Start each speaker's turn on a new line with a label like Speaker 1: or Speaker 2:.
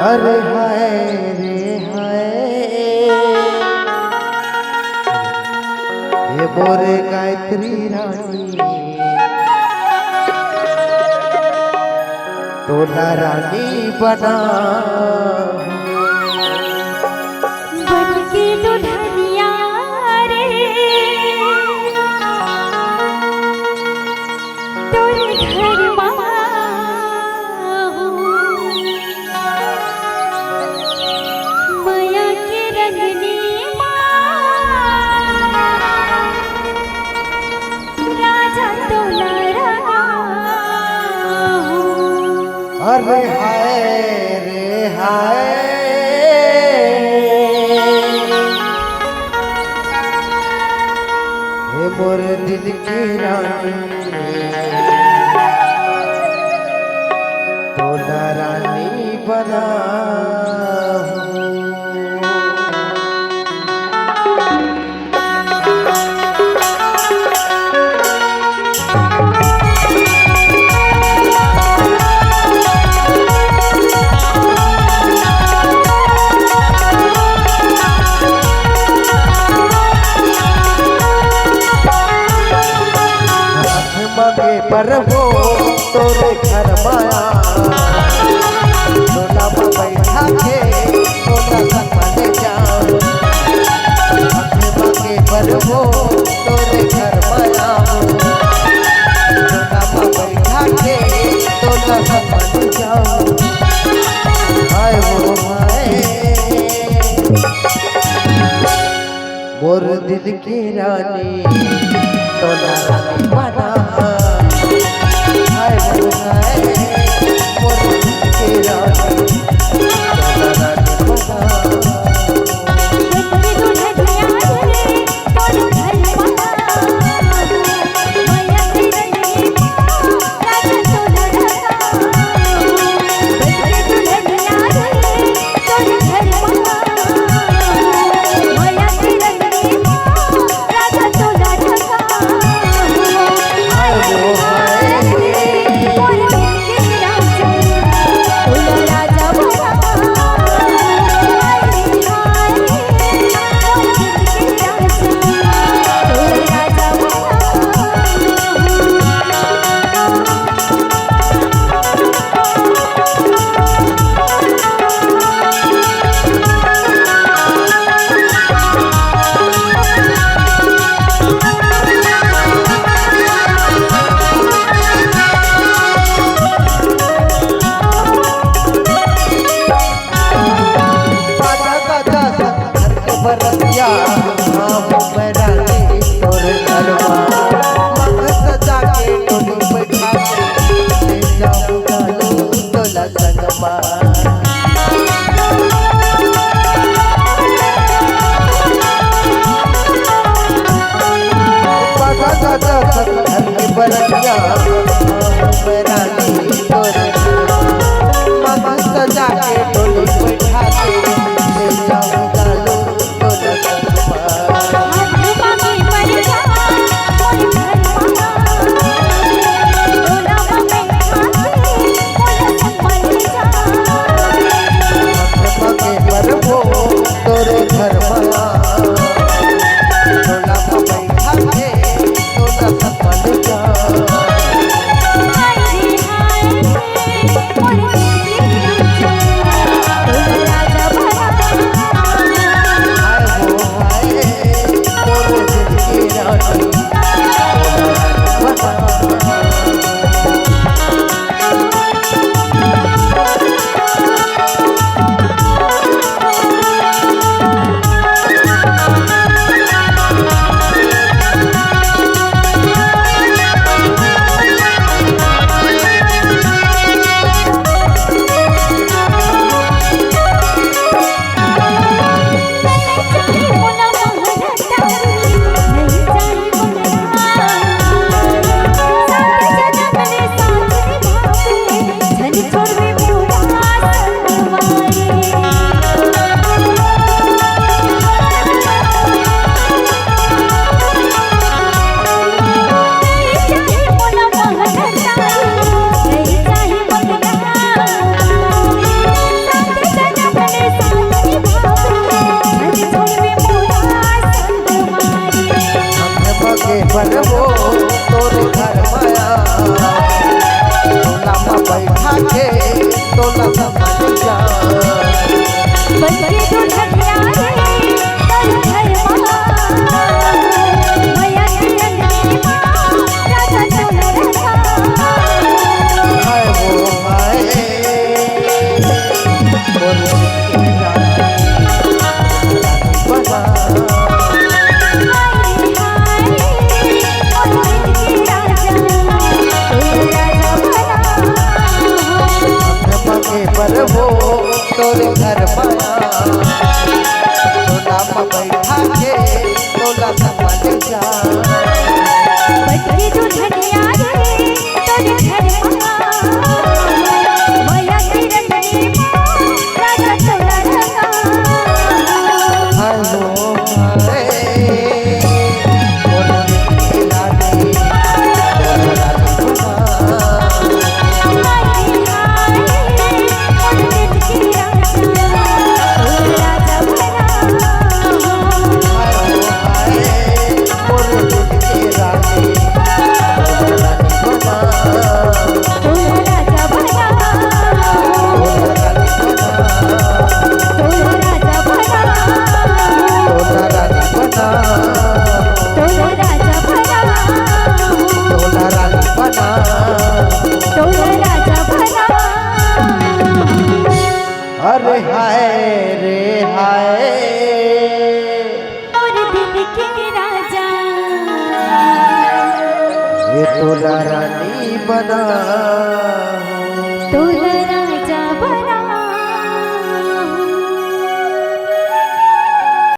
Speaker 1: अरे हाय रे हाय ये बोरे गायत्री रानी तोला रानी बना
Speaker 2: बन के दुल्हनिया रे तोरे घर माया के रंगनी राजा तोला
Speaker 1: अरे हाय रे हाय हे मोर दिल की रानी तोला रानी बना मगे पर हो तोरे घर माया तोला में बैठा के तोला संग ले जाओ मगे पर हो तोरे घर माया तोला में बैठा के तोला संग ले जाओ हाय वो हाय मोर दिल की रानी तोला रानी बना हाय वो हाय मोर दिल की रानी तोला रानी बना बरतिया मेरा तोर घरवा मग सजा के टोली बैठा के ले जाऊंगा तोला संगमा बरतिया मेरा तोर मग सजा के टोली बैठा के ले जाऊंगा
Speaker 2: राजा
Speaker 1: वो तोर घर माया तोला में बैठा के तोला संभाल जा
Speaker 2: बनके दुल्हनिया रे तोरे घर माया के रंगनी राजा तोला रंगा
Speaker 1: हेलो अरे हाय रे हाय
Speaker 2: और दिल के राजा
Speaker 1: ये तोला रानी बना